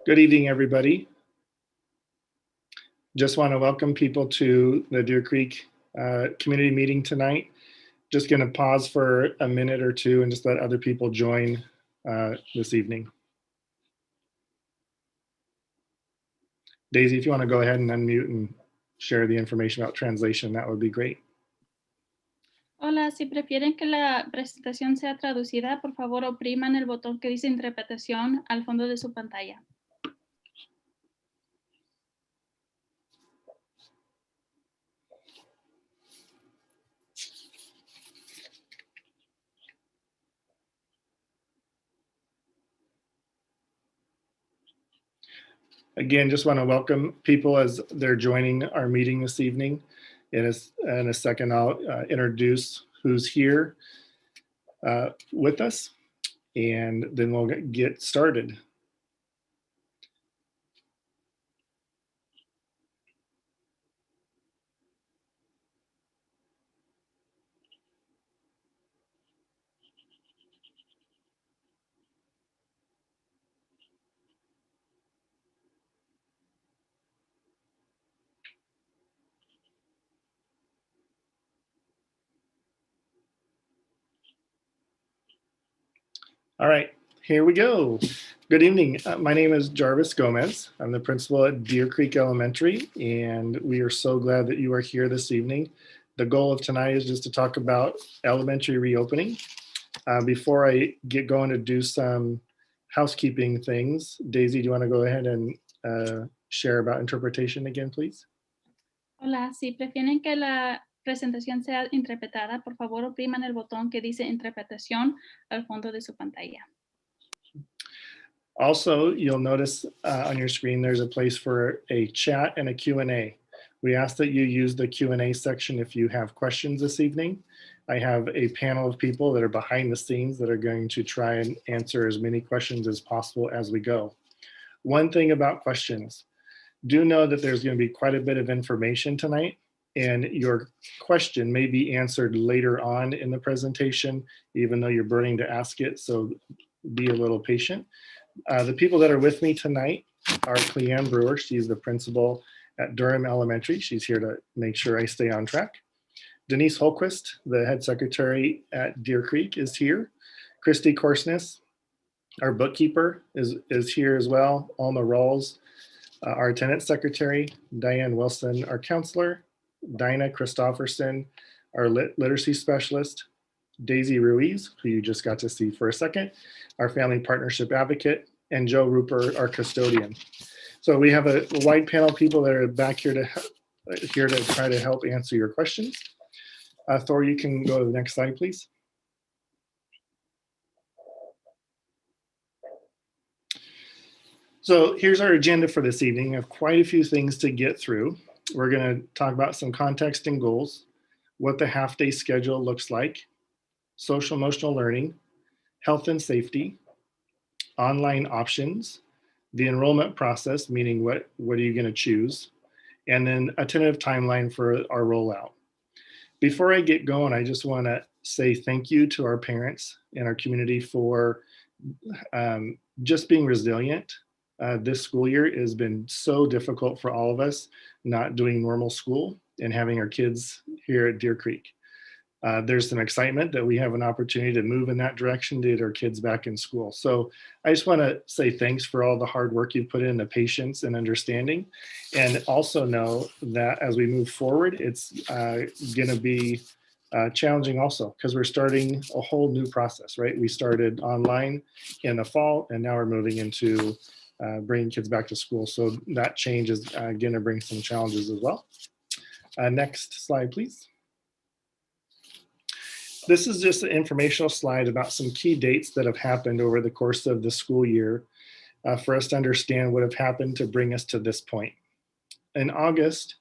Good evening, everybody. Just want to welcome people to the Deer Creek community meeting tonight. Just going to pause for a minute or two and just let other people join this evening. Daisy, if you want to go ahead and unmute and share the information about translation, that would be great. Hola, si prefieren que la presentación sea traducida, por favor opriman el botón que dice interpretación al fondo de su pantalla. Again, just want to welcome people as they're joining our meeting this evening. In a second, I'll introduce who's here with us, and then we'll get started. All right, here we go. Good evening. My name is Jarvis Gomez. I'm the principal at Deer Creek Elementary, and we are so glad that you are here this evening. The goal of tonight is just to talk about elementary reopening. Before I get going to do some housekeeping things, Daisy, do you want to go ahead and share about interpretation again, please? Hola, si prefieren que la presentación sea interpretada, por favor opriman el botón que dice interpretación al fondo de su pantalla. Also, you'll notice on your screen there's a place for a chat and a Q&A. We ask that you use the Q&A section if you have questions this evening. I have a panel of people that are behind the scenes that are going to try and answer as many questions as possible as we go. One thing about questions, do know that there's going to be quite a bit of information tonight, and your question may be answered later on in the presentation, even though you're burning to ask it, so be a little patient. The people that are with me tonight are Cleanne Brewer. She's the principal at Durham Elementary. She's here to make sure I stay on track. Denise Holquist, the head secretary at Deer Creek, is here. Christy Korsness, our bookkeeper, is here as well. Alma Rawls, our attendance secretary. Diane Wilson, our counselor. Dinah Christofferson, our literacy specialist. Daisy Ruiz, who you just got to see for a second, our family partnership advocate, and Joe Rupert, our custodian. So we have a wide panel of people that are back here to try to help answer your questions. Thor, you can go to the next slide, please. So here's our agenda for this evening. We have quite a few things to get through. We're going to talk about some context and goals, what the half-day schedule looks like, social emotional learning, health and safety, online options, the enrollment process, meaning what are you going to choose, and then a tentative timeline for our rollout. Before I get going, I just want to say thank you to our parents and our community for just being resilient. This school year has been so difficult for all of us, not doing normal school and having our kids here at Deer Creek. There's some excitement that we have an opportunity to move in that direction to get our kids back in school. So I just want to say thanks for all the hard work you've put in, the patience and understanding. And also know that as we move forward, it's going to be challenging also because we're starting a whole new process, right? We started online in the fall, and now we're moving into bringing kids back to school. So that change is going to bring some challenges as well. Next slide, please. This is just an informational slide about some key dates that have happened over the course of the school year for us to understand what have happened to bring us to this point. In August,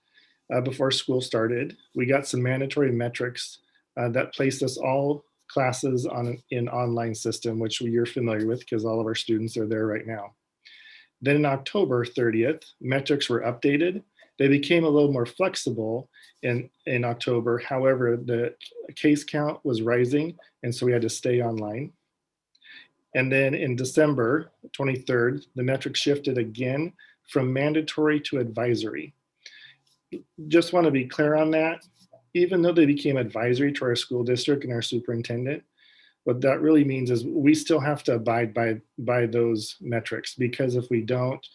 before school started, we got some mandatory metrics that placed us all classes on an online system, which you're familiar with because all of our students are there right now. Then on October 30th, metrics were updated. They became a little more flexible in October. However, the case count was rising, and so we had to stay online. And then in December 23rd, the metric shifted again from mandatory to advisory. Just want to be clear on that. Even though they became advisory to our school district and our superintendent, what that really means is we still have to abide by those metrics, because if we don't,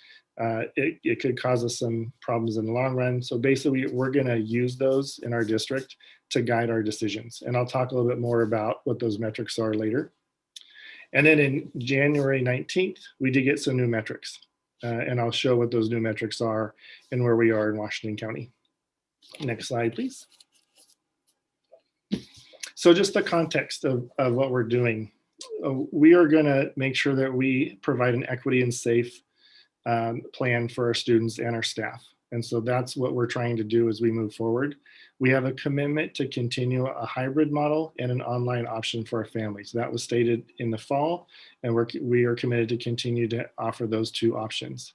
it could cause us some problems in the long run. So basically, we're going to use those in our district to guide our decisions. And I'll talk a little bit more about what those metrics are later. And then in January 19th, we did get some new metrics. And I'll show what those new metrics are and where we are in Washington County. Next slide, please. So just the context of what we're doing. We are going to make sure that we provide an equity and safe plan for our students and our staff. And so that's what we're trying to do as we move forward. We have a commitment to continue a hybrid model and an online option for our families. That was stated in the fall, and we are committed to continue to offer those two options.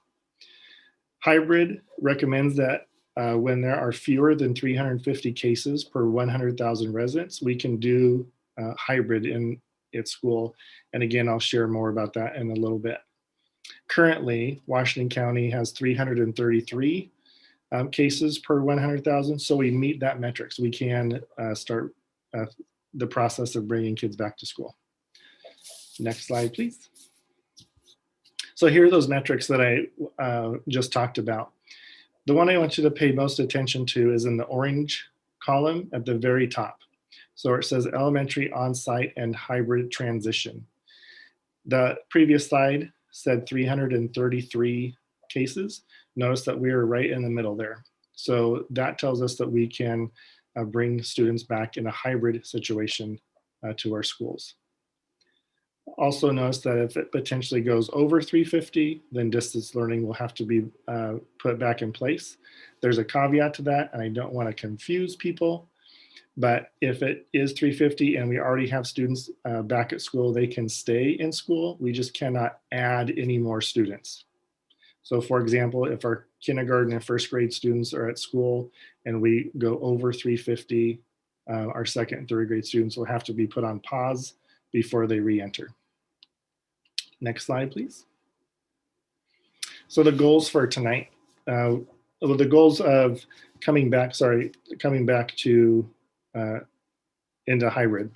Hybrid recommends that when there are fewer than 350 cases per 100,000 residents, we can do hybrid in its school. And again, I'll share more about that in a little bit. Currently, Washington County has 333 cases per 100,000. So we meet that metric. So we can start the process of bringing kids back to school. Next slide, please. So here are those metrics that I just talked about. The one I want you to pay most attention to is in the orange column at the very top. So it says elementary on-site and hybrid transition. The previous slide said 333 cases. Notice that we are right in the middle there. So that tells us that we can bring students back in a hybrid situation to our schools. Also notice that if it potentially goes over 350, then distance learning will have to be put back in place. There's a caveat to that, and I don't want to confuse people, but if it is 350 and we already have students back at school, they can stay in school. We just cannot add any more students. So for example, if our kindergarten and first grade students are at school and we go over 350, our second and third grade students will have to be put on pause before they re-enter. Next slide, please. So the goals for tonight, the goals of coming back to into hybrid.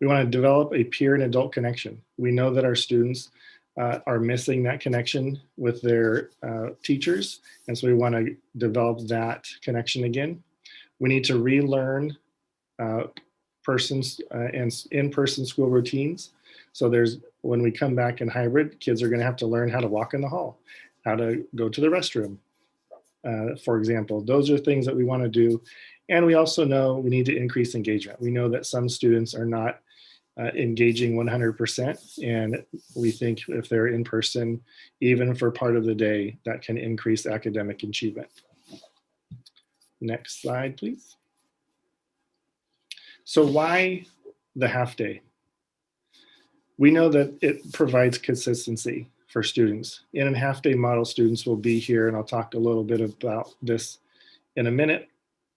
We want to develop a peer and adult connection. We know that our students are missing that connection with their teachers, and so we want to develop that connection again. We need to relearn and in-person school routines. So when we come back in hybrid, kids are going to have to learn how to walk in the hall, how to go to the restroom, for example. Those are things that we want to do. And we also know we need to increase engagement. We know that some students are not engaging 100%, and we think if they're in person, even for part of the day, that can increase academic achievement. Next slide, please. So why the half day? We know that it provides consistency for students. In a half-day model, students will be here, and I'll talk a little bit about this in a minute,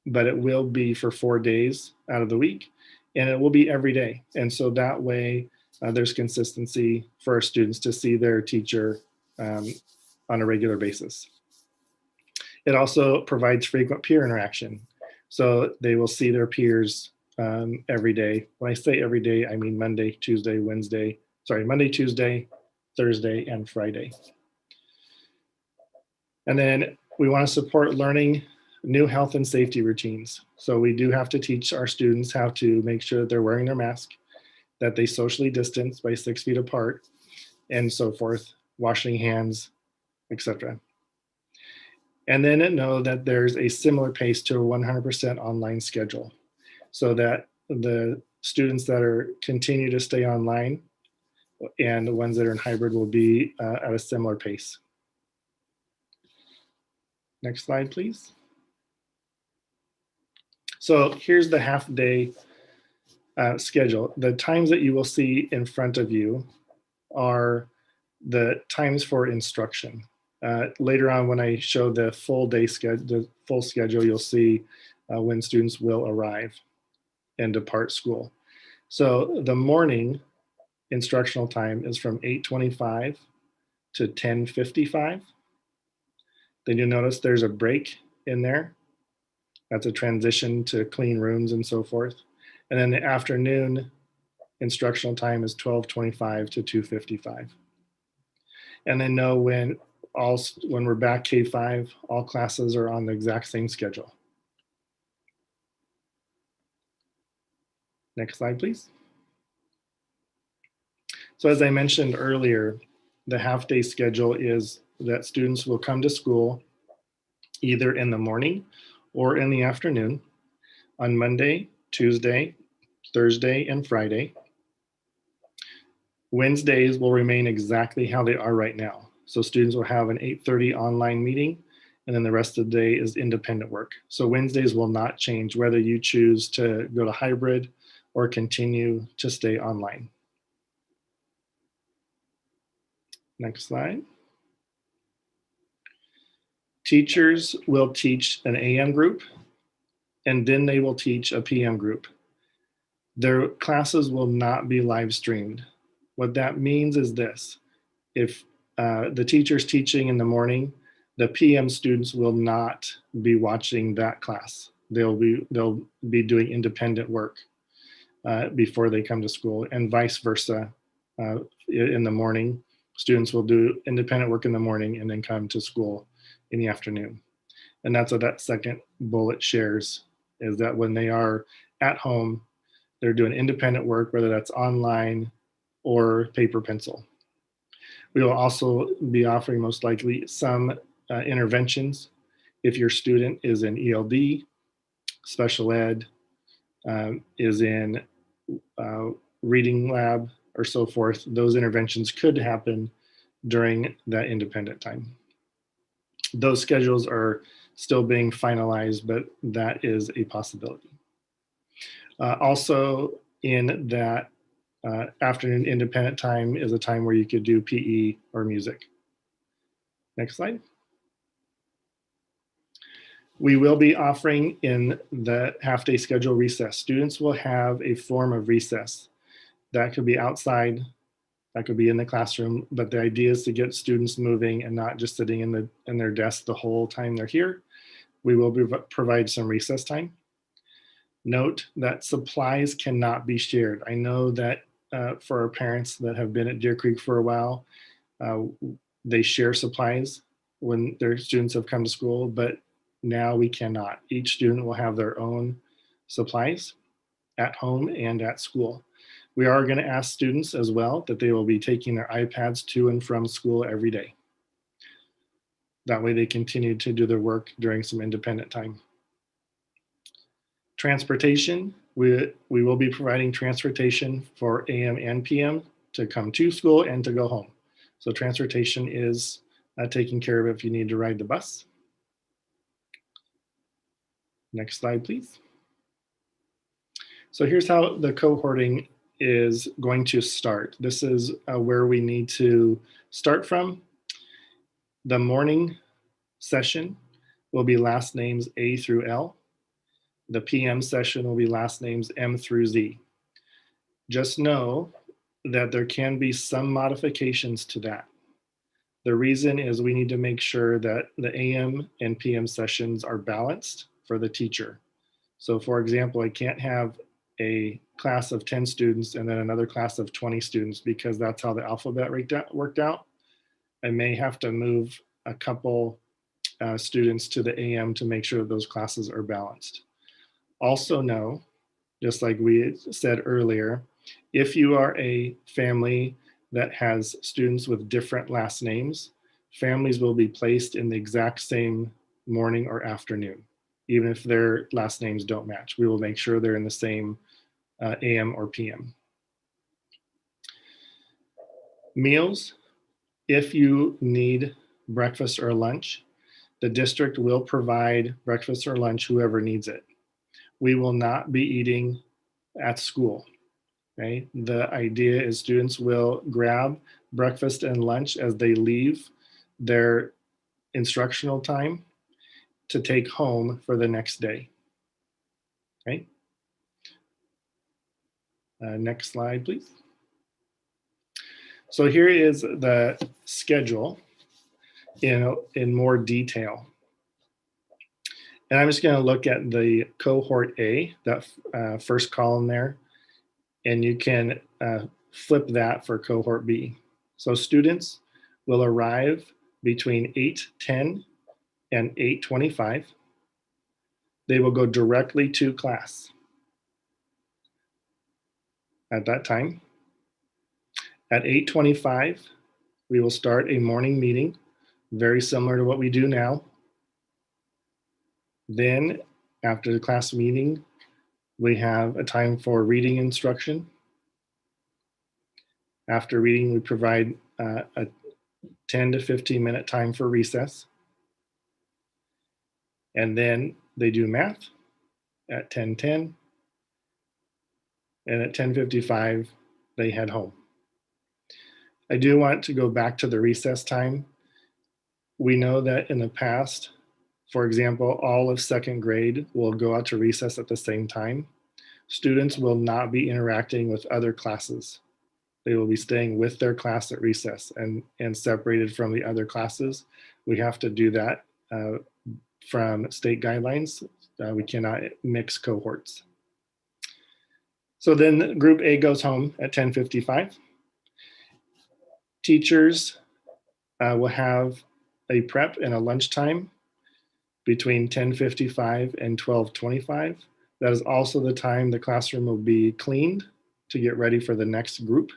but it will be for 4 days out of the week, and it will be every day. And so that way, there's consistency for our students to see their teacher on a regular basis. It also provides frequent peer interaction. So they will see their peers every day. When I say every day, I mean Monday, Tuesday, Thursday, and Friday. And then we want to support learning new health and safety routines. So we do have to teach our students how to make sure that they're wearing their mask, that they socially distance by 6 feet apart, and so forth, washing hands, etc. And then know that there's a similar pace to a 100% online schedule, so that the students that continue to stay online and the ones that are in hybrid will be at a similar pace. Next slide, please. So here's the half-day schedule. The times that you will see in front of you are the times for instruction. Later on, when I show the full schedule, you'll see when students will arrive and depart school. So the morning instructional time is from 8:25 to 10:55. Then you'll notice there's a break in there. That's a transition to clean rooms and so forth. And then the afternoon instructional time is 12:25 to 2:55. And then know when we're back K-5, all classes are on the exact same schedule. Next slide, please. So as I mentioned earlier, the half-day schedule is that students will come to school either in the morning or in the afternoon on Monday, Tuesday, Thursday, and Friday. Wednesdays will remain exactly how they are right now. So students will have an 8:30 online meeting, and then the rest of the day is independent work. So Wednesdays will not change whether you choose to go to hybrid or continue to stay online. Next slide. Teachers will teach an AM group, and then they will teach a PM group. Their classes will not be live streamed. What that means is this: if the teacher's teaching in the morning, the PM students will not be watching that class. They'll be doing independent work before they come to school, and vice versa. In the morning, students will do independent work in the morning and then come to school in the afternoon. And that's what that second bullet shares, is that when they are at home, they're doing independent work, whether that's online or paper pencil. We will also be offering most likely some interventions if your student is in ELD, special ed, is in reading lab or so forth. Those interventions could happen during that independent time. Those schedules are still being finalized, but that is a possibility. Also in that afternoon independent time is a time where you could do PE or music. Next slide. We will be offering in the half-day schedule recess. Students will have a form of recess. That could be outside, that could be in the classroom, but the idea is to get students moving and not just sitting in their desk the whole time they're here. We will provide some recess time. Note that supplies cannot be shared. I know that for our parents that have been at Deer Creek for a while, they share supplies when their students have come to school, but now we cannot. Each student will have their own supplies at home and at school. We are going to ask students as well that they will be taking their iPads to and from school every day. That way they continue to do their work during some independent time. Transportation, we will be providing transportation for AM and PM to come to school and to go home. So transportation is taken care of if you need to ride the bus. Next slide, please. So here's how the cohorting is going to start. This is where we need to start from. The morning session will be last names A through L. The PM session will be last names M through Z. Just know that there can be some modifications to that. The reason is we need to make sure that the AM and PM sessions are balanced for the teacher. So for example, I can't have a class of 10 students and then another class of 20 students because that's how the alphabet worked out. I may have to move a couple students to the AM to make sure that those classes are balanced. Also know, just like we said earlier, if you are a family that has students with different last names, families will be placed in the exact same morning or afternoon, even if their last names don't match. We will make sure they're in the same AM or PM. Meals, if you need breakfast or lunch, the district will provide breakfast or lunch, whoever needs it. We will not be eating at school. Okay? The idea is students will grab breakfast and lunch as they leave their instructional time to take home for the next day. Okay? Next slide, please. So here is the schedule in more detail. And I'm just going to look at the cohort A, that first column there, and you can flip that for cohort B. So students will arrive between 8:10 and 8:25. They will go directly to class at that time. At 8:25, we will start a morning meeting, very similar to what we do now. Then after the class meeting, we have a time for reading instruction. After reading, we provide a 10 to 15 minute time for recess. And then they do math at 10:10. And at 10:55, they head home. I do want to go back to the recess time. We know that in the past, for example, all of second grade will go out to recess at the same time. Students will not be interacting with other classes. They will be staying with their class at recess and separated from the other classes. We have to do that from state guidelines. We cannot mix cohorts. So then group A goes home at 10:55. Teachers will have a prep and a lunchtime between 10:55 and 12:25. That is also the time the classroom will be cleaned to get ready for the next group.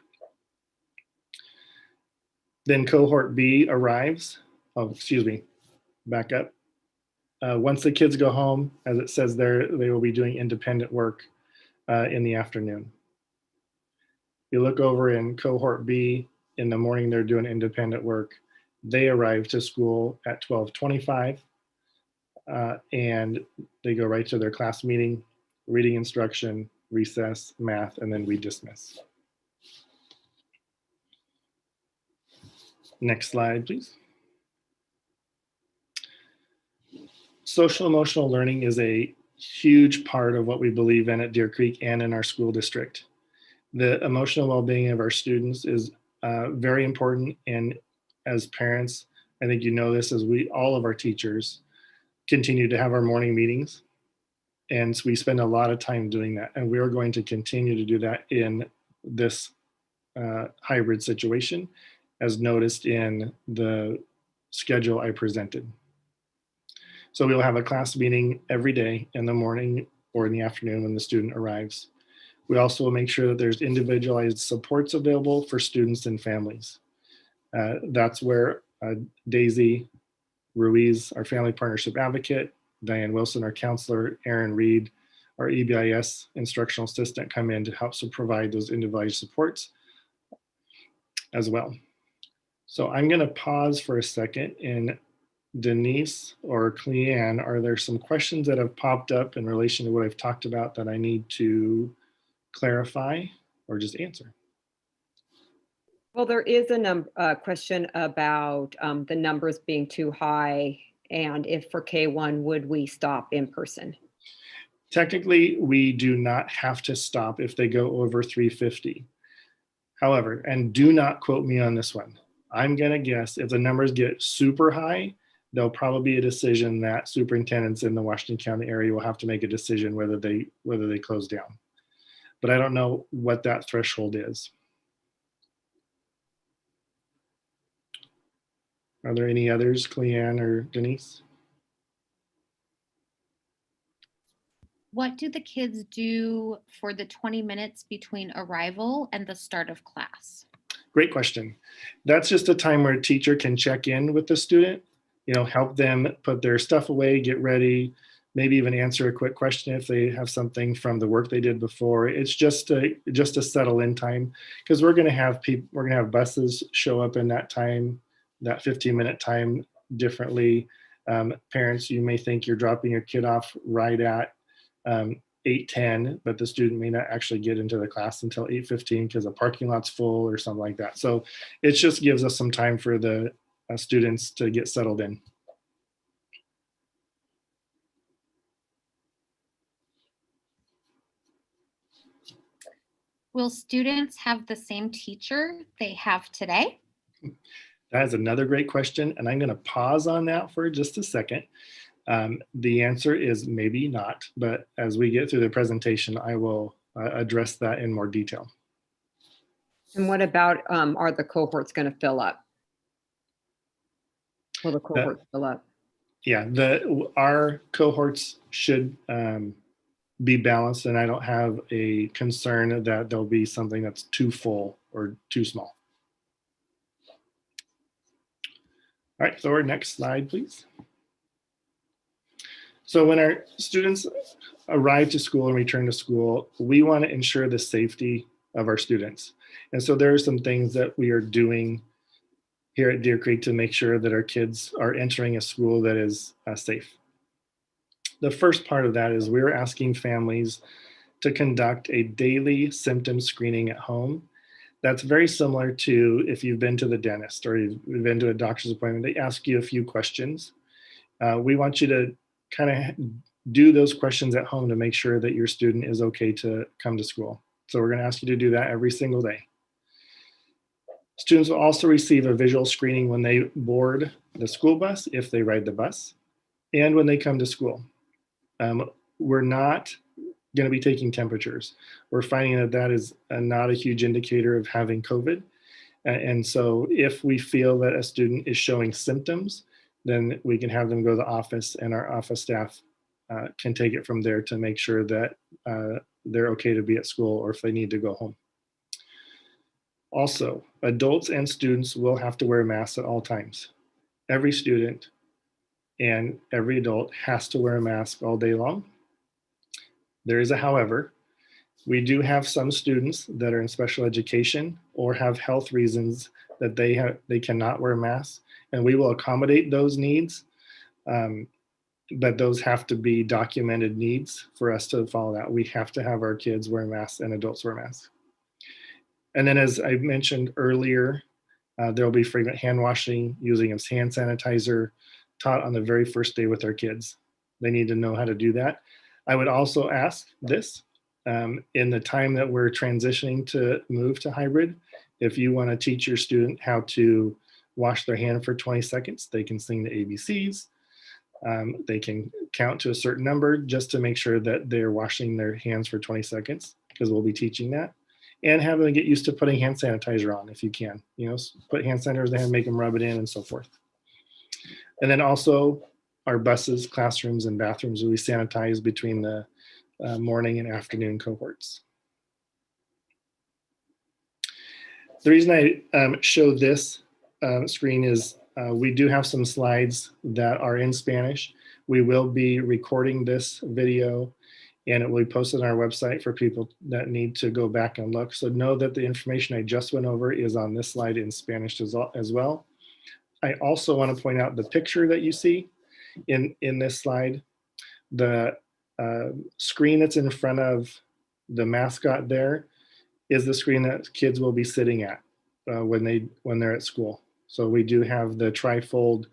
Then cohort B arrives. Oh, excuse me, back up. Once the kids go home, as it says there, they will be doing independent work in the afternoon. You look over in cohort B, in the morning they're doing independent work. They arrive to school at 12:25 and they go right to their class meeting, reading instruction, recess, math, and then we dismiss. Next slide, please. Social emotional learning is a huge part of what we believe in at Deer Creek and in our school district. The emotional well-being of our students is very important, and as parents, I think you know this, as all of our teachers continue to have our morning meetings, and so we spend a lot of time doing that, and we are going to continue to do that in this hybrid situation, as noticed in the schedule I presented. So we will have a class meeting every day in the morning or in the afternoon when the student arrives. We also will make sure that there's individualized supports available for students and families. That's where Daisy Ruiz, our family partnership advocate, Diane Wilson, our counselor, Aaron Reed, our EBIS instructional assistant, come in to help provide those individualized supports as well. So I'm going to pause for a second, and Denise or Cleanne, are there some questions that have popped up in relation to what I've talked about that I need to clarify or just answer? Well, there is a question about the numbers being too high, and if for K1, would we stop in person? Technically, we do not have to stop if they go over 350. However, and do not quote me on this one, I'm going to guess if the numbers get super high, there'll probably be a decision that superintendents in the Washington County area will have to make a decision whether they close down. But I don't know what that threshold is. Are there any others, Cleanne or Denise? What do the kids do for the 20 minutes between arrival and the start of class? Great question. That's just a time where a teacher can check in with the student, help them put their stuff away, get ready, maybe even answer a quick question if they have something from the work they did before. It's just a settle in time, because we're going to have buses show up in that time, that 15-minute time differently. Parents, you may think you're dropping your kid off right at 8:10, but the student may not actually get into the class until 8:15 because the parking lot's full or something like that. So it just gives us some time for the students to get settled in. Will students have the same teacher they have today? That is another great question, and I'm going to pause on that for just a second. The answer is maybe not, but as we get through the presentation, I will address that in more detail. And what about, are the cohorts going to fill up? Will the cohorts fill up? Yeah, our cohorts should be balanced, and I don't have a concern that there'll be something that's too full or too small. All right, so our next slide, please. So when our students arrive to school and return to school, we want to ensure the safety of our students. And so there are some things that we are doing here at Deer Creek to make sure that our kids are entering a school that is safe. The first part of that is we're asking families to conduct a daily symptom screening at home. That's very similar to if you've been to the dentist or you've been to a doctor's appointment. They ask you a few questions. We want you to kind of do those questions at home to make sure that your student is okay to come to school. So we're going to ask you to do that every single day. Students will also receive a visual screening when they board the school bus, if they ride the bus, and when they come to school. We're not going to be taking temperatures. We're finding that that is not a huge indicator of having COVID. And so if we feel that a student is showing symptoms, then we can have them go to the office, and our office staff can take it from there to make sure that they're okay to be at school or if they need to go home. Also, adults and students will have to wear masks at all times. Every student and every adult has to wear a mask all day long. There is a however. We do have some students that are in special education or have health reasons that they cannot wear masks, and we will accommodate those needs, but those have to be documented needs for us to follow that. We have to have our kids wear masks and adults wear masks. And then, as I mentioned earlier, there will be frequent hand washing, using of hand sanitizer taught on the very first day with our kids. They need to know how to do that. I would also ask this, in the time that we're transitioning to move to hybrid, if you want to teach your student how to wash their hand for 20 seconds, they can sing the ABCs. They can count to a certain number just to make sure that they're washing their hands for 20 seconds, because we'll be teaching that. And have them get used to putting hand sanitizer on if you can. You know, put hand sanitizer in the hand, make them rub it in, and so forth. And then also our buses, classrooms, and bathrooms will be sanitized between the morning and afternoon cohorts. The reason I show this screen is we do have some slides that are in Spanish. We will be recording this video, and it will be posted on our website for people that need to go back and look. So know that the information I just went over is on this slide in Spanish as well. I also want to point out the picture that you see in this slide. The screen that's in front of the mascot there is the screen that kids will be sitting at when they're at school. So we do have the trifold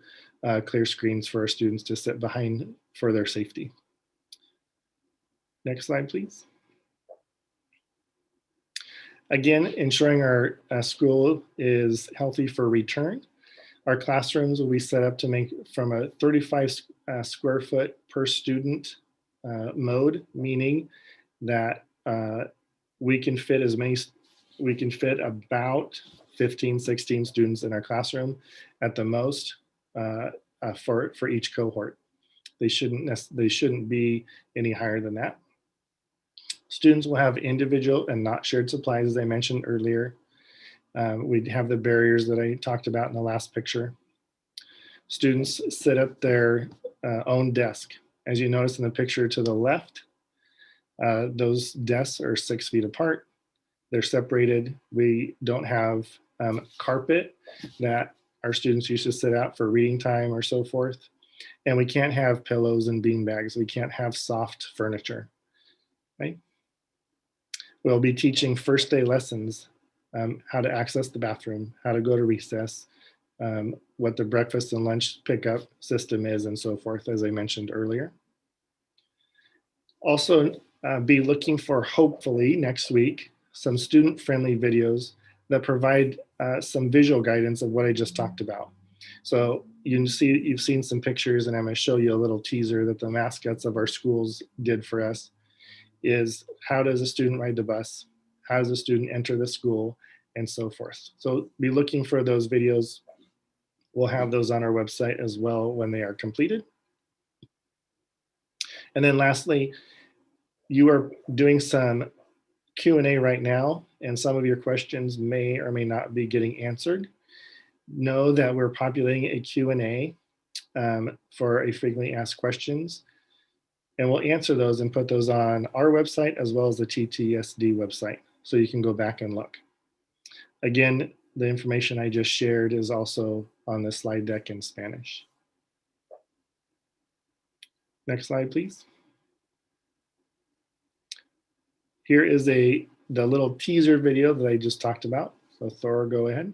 clear screens for our students to sit behind for their safety. Next slide, please. Again, ensuring our school is healthy for return. Our classrooms will be set up to make from a 35 square foot per student mode, meaning that we can fit about 15, 16 students in our classroom at the most for each cohort. They shouldn't be any higher than that. Students will have individual and not shared supplies, as I mentioned earlier. We have the barriers that I talked about in the last picture. Students sit at their own desk. As you notice in the picture to the left, those desks are 6 feet apart. They're separated. We don't have carpet that our students used to sit out for reading time or so forth. And we can't have pillows and bean bags. We can't have soft furniture, right? We'll be teaching first day lessons, how to access the bathroom, how to go to recess, what the breakfast and lunch pickup system is, and so forth, as I mentioned earlier. Also, be looking for, hopefully next week, some student-friendly videos that provide some visual guidance of what I just talked about. So you've seen some pictures, and I'm going to show you a little teaser that the mascots of our schools did for us. Is how does a student ride the bus? How does a student enter the school? And so forth. So be looking for those videos. We'll have those on our website as well when they are completed. And then lastly, you are doing some Q&A right now, and some of your questions may or may not be getting answered. Know that we're populating a Q&A for a frequently asked questions, and we'll answer those and put those on our website as well as the TTSD website, so you can go back and look. Again, the information I just shared is also on the slide deck in Spanish. Next slide, please. Here is the little teaser video that I just talked about. So Thor, go ahead.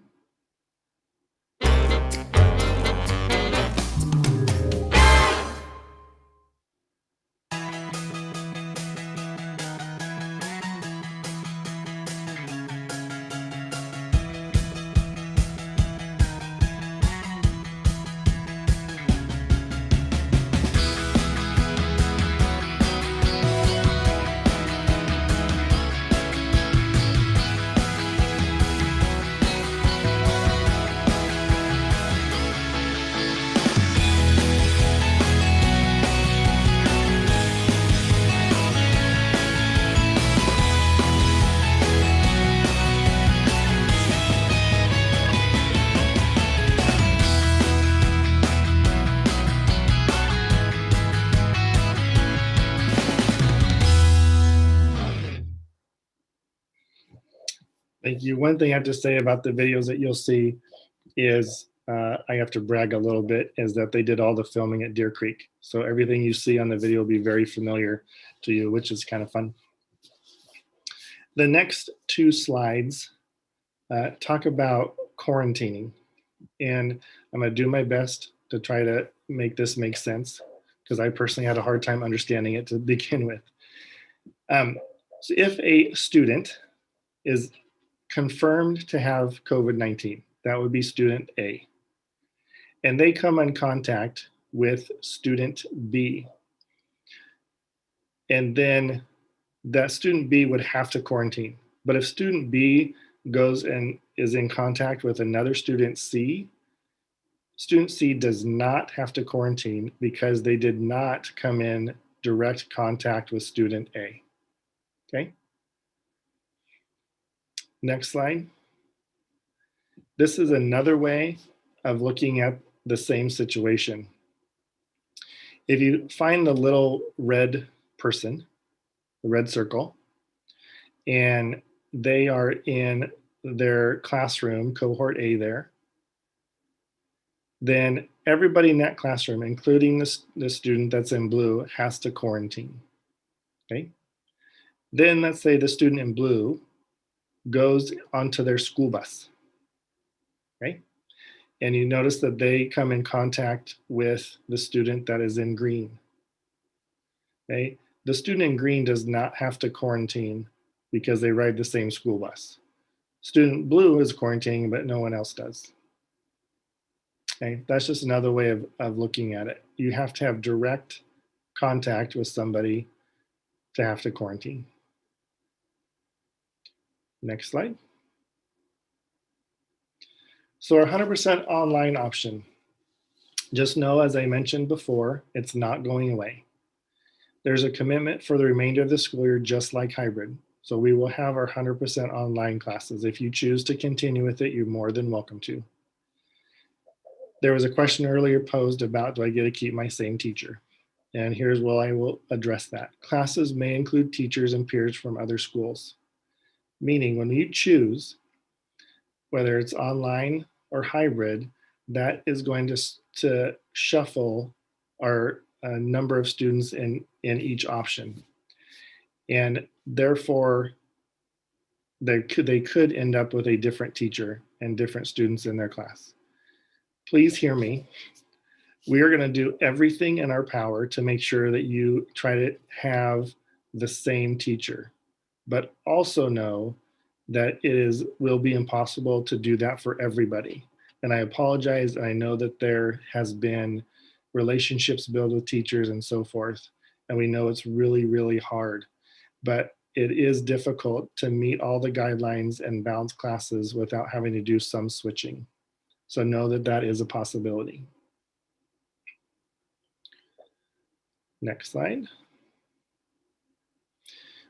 Thank you. One thing I have to say about the videos that you'll see is I have to brag a little bit, is that they did all the filming at Deer Creek. So everything you see on the video will be very familiar to you, which is kind of fun. The next two slides talk about quarantining. And I'm going to do my best to try to make this make sense, because I personally had a hard time understanding it to begin with. So if a student is confirmed to have COVID-19, that would be student A, and they come in contact with student B, and then that student B would have to quarantine. But if student B goes and is in contact with another student C does not have to quarantine because they did not come in direct contact with student A. Okay. Next slide. This is another way of looking at the same situation. If you find the little red person, the red circle, and they are in their classroom, cohort A there, then everybody in that classroom, including the student that's in blue, has to quarantine. Okay. Then let's say the student in blue goes onto their school bus. Okay. And you notice that they come in contact with the student that is in green. Okay. The student in green does not have to quarantine because they ride the same school bus. Student blue is quarantining, but no one else does. Okay, that's just another way of looking at it. You have to have direct contact with somebody to have to quarantine. Next slide. So our 100% online option, just know, as I mentioned before, it's not going away. There's a commitment for the remainder of the school year, just like hybrid. So we will have our 100% online classes. If you choose to continue with it, you're more than welcome to. There was a question earlier posed about, do I get to keep my same teacher? And here's where I will address that. Classes may include teachers and peers from other schools. Meaning when you choose, whether it's online or hybrid, that is going to shuffle our number of students in each option. And therefore, they could end up with a different teacher and different students in their class. Please hear me. We are going to do everything in our power to make sure that you try to have the same teacher, but also know that will be impossible to do that for everybody. And I apologize. I know that there has been relationships built with teachers and so forth. And we know it's really, really hard. But it is difficult to meet all the guidelines and balance classes without having to do some switching. So know that that is a possibility. Next slide.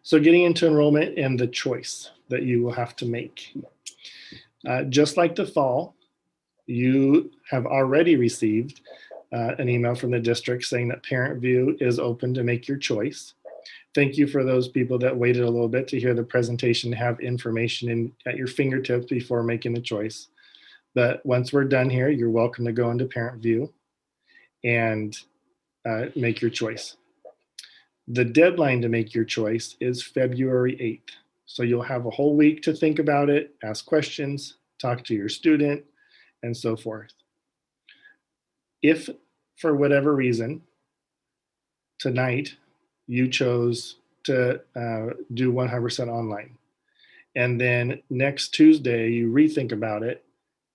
So getting into enrollment and the choice that you will have to make. Just like the fall, you have already received an email from the district saying that Parent View is open to make your choice. Thank you for those people that waited a little bit to hear the presentation, have information at your fingertips before making the choice. But once we're done here, you're welcome to go into Parent View and make your choice. The deadline to make your choice is February 8th. So you'll have a whole week to think about it, ask questions, talk to your student, and so forth. If for whatever reason, tonight, you chose to do 100% online, and then next Tuesday, you rethink about it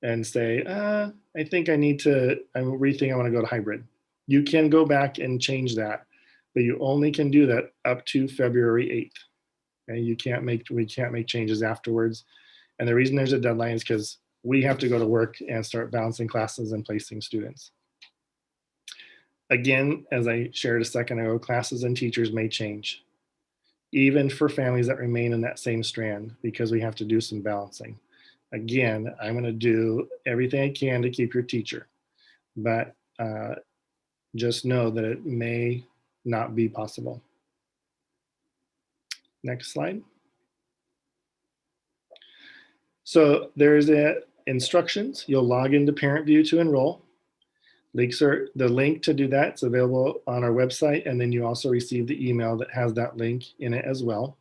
and say, I think I want to go to hybrid. You can go back and change that, but you only can do that up to February 8th. Okay? We can't make changes afterwards. And the reason there's a deadline is because we have to go to work and start balancing classes and placing students. Again, as I shared a second ago, classes and teachers may change, even for families that remain in that same strand, because we have to do some balancing. Again, I'm going to do everything I can to keep your teacher, but just know that it may not be possible. Next slide. So there's instructions. You'll log into Parent View to enroll. The link to do that is available on our website, and then you also receive the email that has that link in it as well.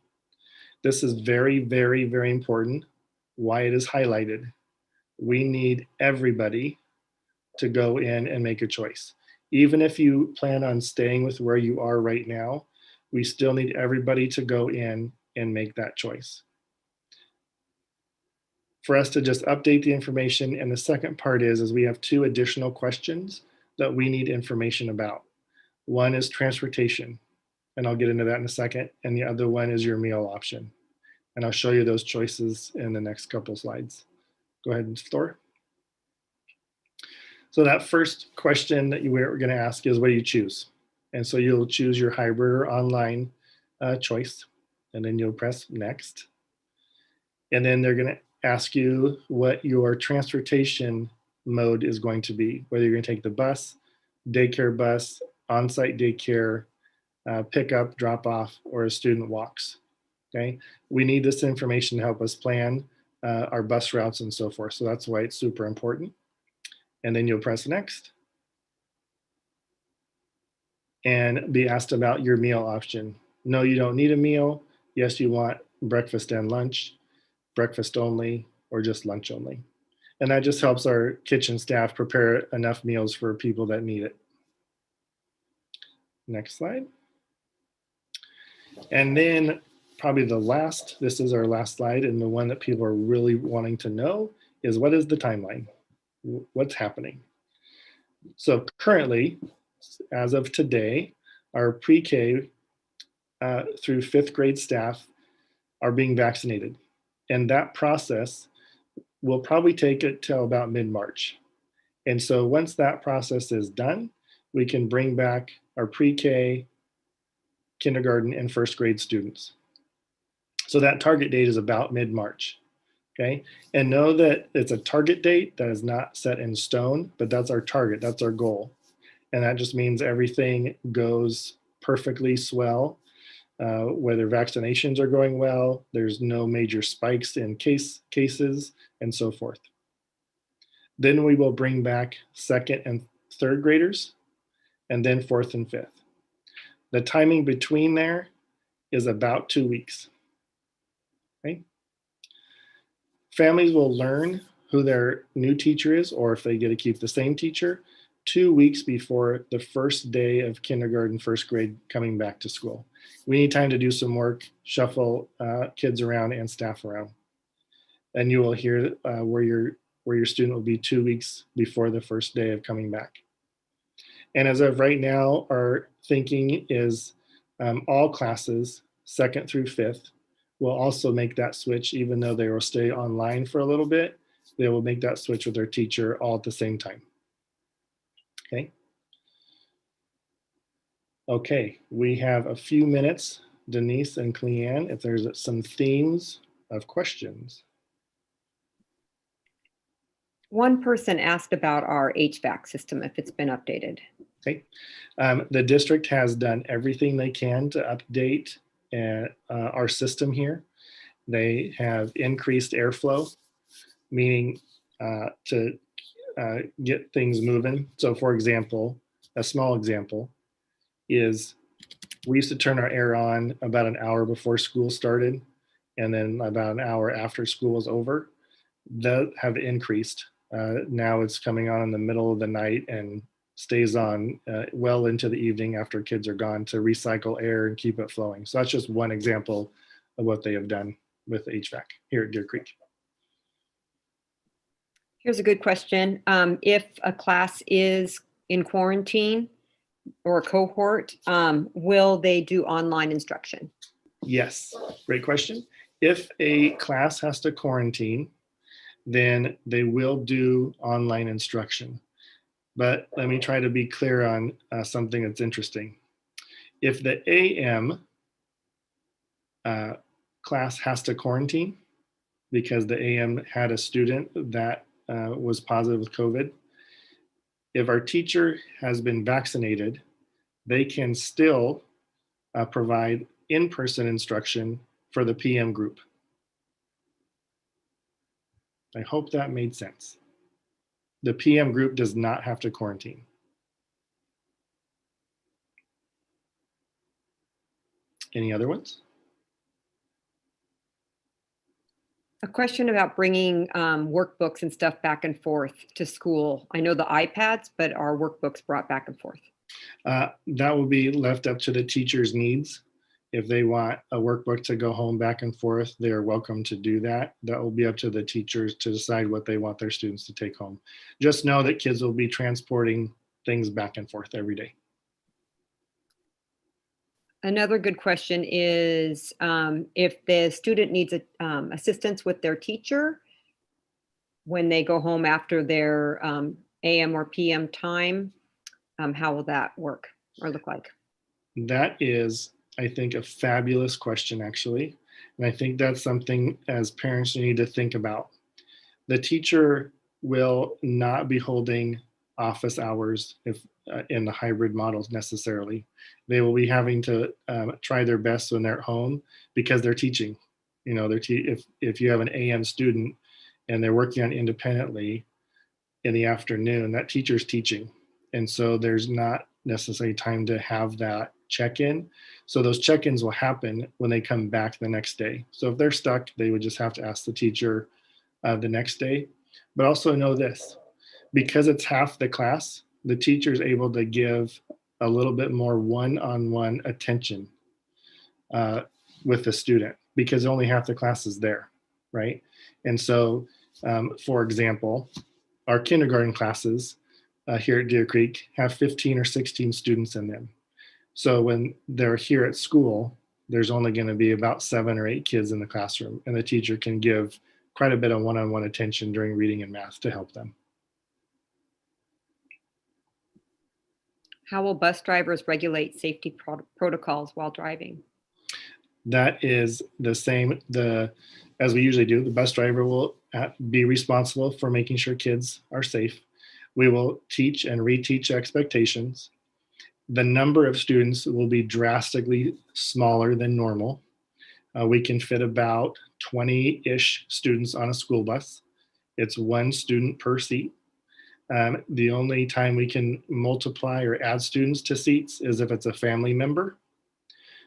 This is very, very, very important. Why it is highlighted. We need everybody to go in and make a choice. Even if you plan on staying with where you are right now, we still need everybody to go in and make that choice. For us to just update the information, and the second part is we have 2 additional questions that we need information about. One is transportation, and I'll get into that in a second, and the other one is your meal option. And I'll show you those choices in the next couple slides. Go ahead, Thor. So that first question that we're going to ask is, what do you choose? And so you'll choose your hybrid or online choice, and then you'll press next. And then they're going to ask you what your transportation mode is going to be, whether you're going to take the bus, daycare bus, on-site daycare, pickup, drop off, or a student walks. Okay, we need this information to help us plan our bus routes and so forth. So that's why it's super important. And then you'll press next and be asked about your meal option. No, you don't need a meal. Yes, you want breakfast and lunch, breakfast only, or just lunch only. And that just helps our kitchen staff prepare enough meals for people that need it. Next slide. And then probably this is our last slide, and the one that people are really wanting to know is, what is the timeline? What's happening? So currently, as of today, our pre-K through 5th grade staff are being vaccinated. And that process will probably take it till about mid-March. And so once that process is done, we can bring back our pre-K, kindergarten, and 1st grade students. So that target date is about mid-March. Okay, and know that it's a target date that is not set in stone, but that's our target, that's our goal. And that just means everything goes perfectly swell, whether vaccinations are going well, there's no major spikes in cases, and so forth. Then we will bring back 2nd and 3rd graders, and then 4th and 5th. The timing between there is about 2 weeks. Okay. Families will learn who their new teacher is, or if they get to keep the same teacher, 2 weeks before the first day of kindergarten, 1st grade coming back to school. We need time to do some work, shuffle kids around and staff around. and you will hear where your student will be 2 weeks before the first day of coming back. And as of right now, our thinking is all classes, 2nd through 5th, will also make that switch, even though they will stay online for a little bit. They will make that switch with their teacher all at the same time. Okay. Okay, we have a few minutes, Denise and Cleanne, if there's some themes of questions. One person asked about our HVAC system, if it's been updated. Okay, the district has done everything they can to update our system here. They have increased airflow, meaning to get things moving. So for example, a small example is we used to turn our air on about an hour before school started, and then about an hour after school was over. That have increased. Now it's coming on in the middle of the night and stays on well into the evening after kids are gone to recycle air and keep it flowing. So that's just one example of what they have done with HVAC here at Deer Creek. Here's a good question. If a class is in quarantine or a cohort, will they do online instruction? Yes, great question. If a class has to quarantine, then they will do online instruction. But let me try to be clear on something that's interesting. If the AM class has to quarantine because the AM had a student that was positive with COVID, if our teacher has been vaccinated, they can still provide in-person instruction for the PM group. I hope that made sense. The PM group does not have to quarantine. Any other ones? A question about bringing workbooks and stuff back and forth to school. I know the iPads, but are workbooks brought back and forth? That will be left up to the teacher's needs. If they want a workbook to go home back and forth, they're welcome to do that. That will be up to the teachers to decide what they want their students to take home. Just know that kids will be transporting things back and forth every day. Another good question is if the student needs assistance with their teacher when they go home after their AM or PM time, how will that work or look like? That is, I think, a fabulous question, actually. And I think that's something as parents you need to think about. The teacher will not be holding office hours if in the hybrid models necessarily. They will be having to try their best when they're at home because they're teaching. You know, if you have an AM student and they're working on independently in the afternoon, that teacher's teaching. And so there's not necessarily time to have that check-in. So those check-ins will happen when they come back the next day. So if they're stuck, they would just have to ask the teacher the next day. But also know this, because it's half the class, the teacher is able to give a little bit more one-on-one attention with the student because only half the class is there, right? And so, for example, our kindergarten classes here at Deer Creek have 15 or 16 students in them. So when they're here at school, there's only going to be about 7 or 8 kids in the classroom, and the teacher can give quite a bit of one-on-one attention during reading and math to help them. How will bus drivers regulate safety protocols while driving? That is the same as we usually do. The bus driver will be responsible for making sure kids are safe. We will teach and reteach expectations. The number of students will be drastically smaller than normal. We can fit about 20-ish students on a school bus. It's 1 student per seat. The only time we can multiply or add students to seats is if it's a family member.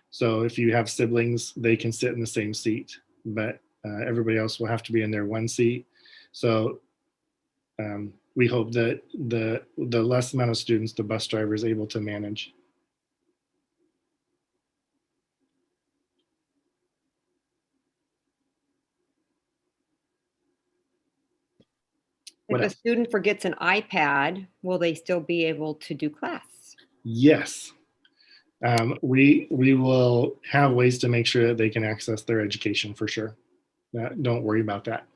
So if you have siblings, they can sit in the same seat, but everybody else will have to be in their 1 seat. So we hope that the less amount of students the bus driver is able to manage. What If a else? student forgets an iPad, will they still be able to do class? Yes. We will have ways to make sure that they can access their education for sure. Don't worry about that.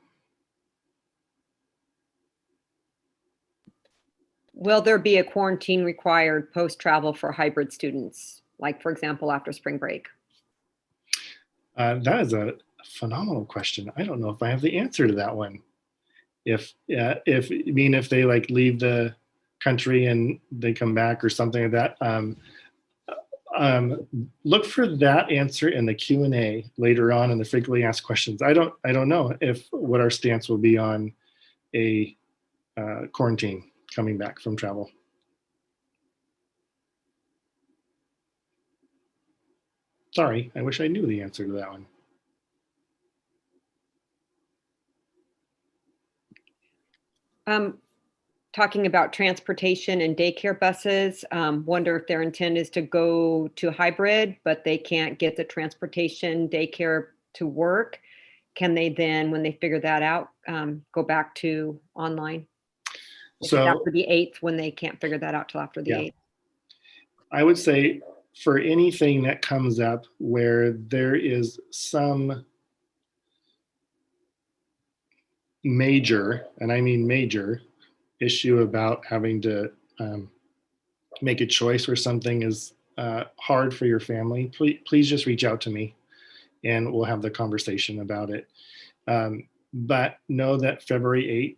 Will there be a quarantine required post-travel for hybrid students? Like, for example, after spring break? That is a phenomenal question. I don't know if I have the answer to that one. If they like leave the country and they come back or something like that, look for that answer in the Q&A later on in the frequently asked questions. I don't know what our stance will be on a quarantine coming back from travel. Sorry, I wish I knew the answer to that one. Talking about transportation and daycare buses, wonder if their intent is to go to hybrid, but they can't get the transportation daycare to work. Can they then, when they figure that out, go back to online? So after the 8th, when they can't figure that out till after the Yeah. 8th. I would say for anything that comes up where there is some major, and I mean major, issue about having to make a choice where something is hard for your family, please just reach out to me and we'll have the conversation about it. But know that February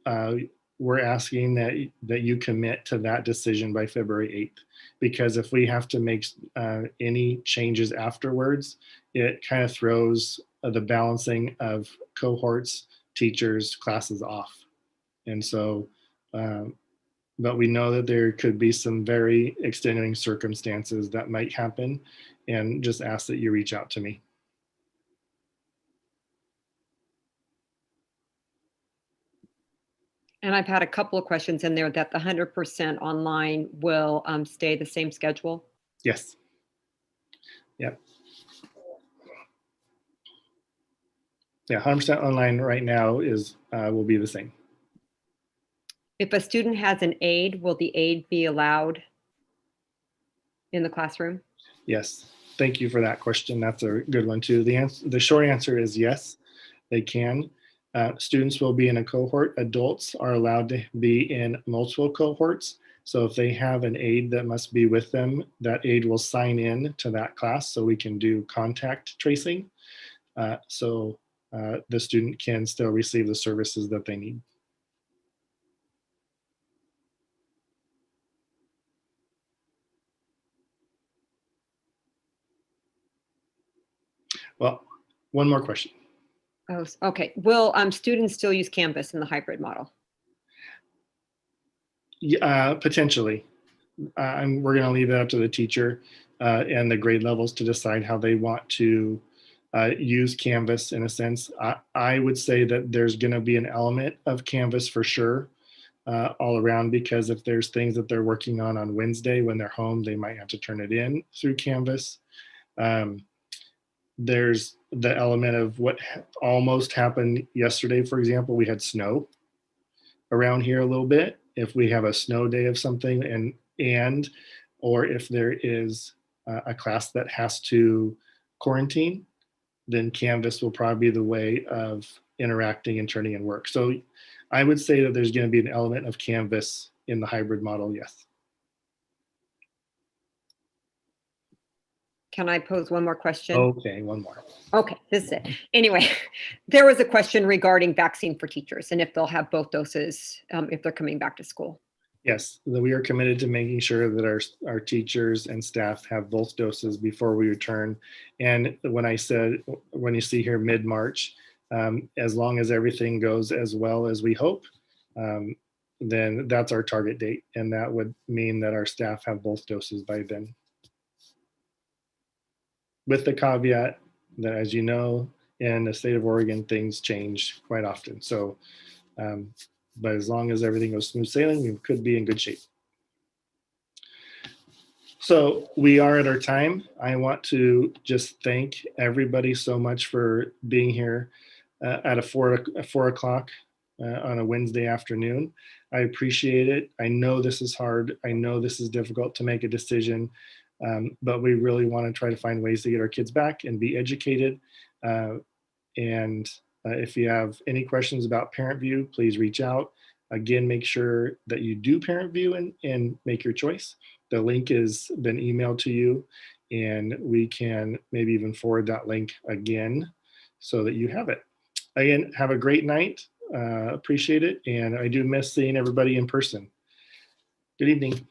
8th, we're asking that you commit to that decision by February 8th, because if we have to make any changes afterwards, it kind of throws the balancing of cohorts, teachers, classes off. And so, but we know that there could be some very extenuating circumstances that might happen, and just ask that you reach out to me. And I've had a couple of questions in there that the 100% online will stay the same schedule. Yes. Yep. Yeah, 100% online right now will be the same. If a student has an aide, will the aide be allowed in the classroom? Yes. Thank you for that question. That's a good one too. The short answer is yes, they can. Students will be in a cohort. Adults are allowed to be in multiple cohorts. So if they have an aide that must be with them, that aide will sign in to that class so we can do contact tracing. So the student can still receive the services that they need. Well, one more question. Oh, okay. Will students still use Canvas in the hybrid model? Potentially. We're going to leave it up to the teacher and the grade levels to decide how they want to use Canvas in a sense. I would say that there's going to be an element of Canvas for sure all around, because if there's things that they're working on Wednesday when they're home, they might have to turn it in through Canvas. There's the element of what almost happened yesterday. For example, we had snow around here a little bit. If we have a snow day of something or if there is a class that has to quarantine, then Canvas will probably be the way of interacting and turning in work. So I would say that there's going to be an element of Canvas in the hybrid model, yes. Can I pose one more question? Okay, one more. Okay, this is it. Anyway, there was a question regarding vaccine for teachers and if they'll have both doses if they're coming back to school. Yes, we are committed to making sure that our teachers and staff have both doses before we return. And when you see here mid-March, as long as everything goes as well as we hope, then that's our target date. And that would mean that our staff have both doses by then. With the caveat that, as you know, in the state of Oregon, things change quite often. So, but as long as everything goes smooth sailing, we could be in good shape. So we are at our time. I want to just thank everybody so much for being here at a 4 o'clock on a Wednesday afternoon. I appreciate it. I know this is hard. I know this is difficult to make a decision, but we really want to try to find ways to get our kids back and be educated. If you have any questions about Parent View, please reach out. Again, make sure that you do Parent View and make your choice. The link has been emailed to you, and we can maybe even forward that link again so that you have it. Again, have a great night. Appreciate it. And I do miss seeing everybody in person. Good evening.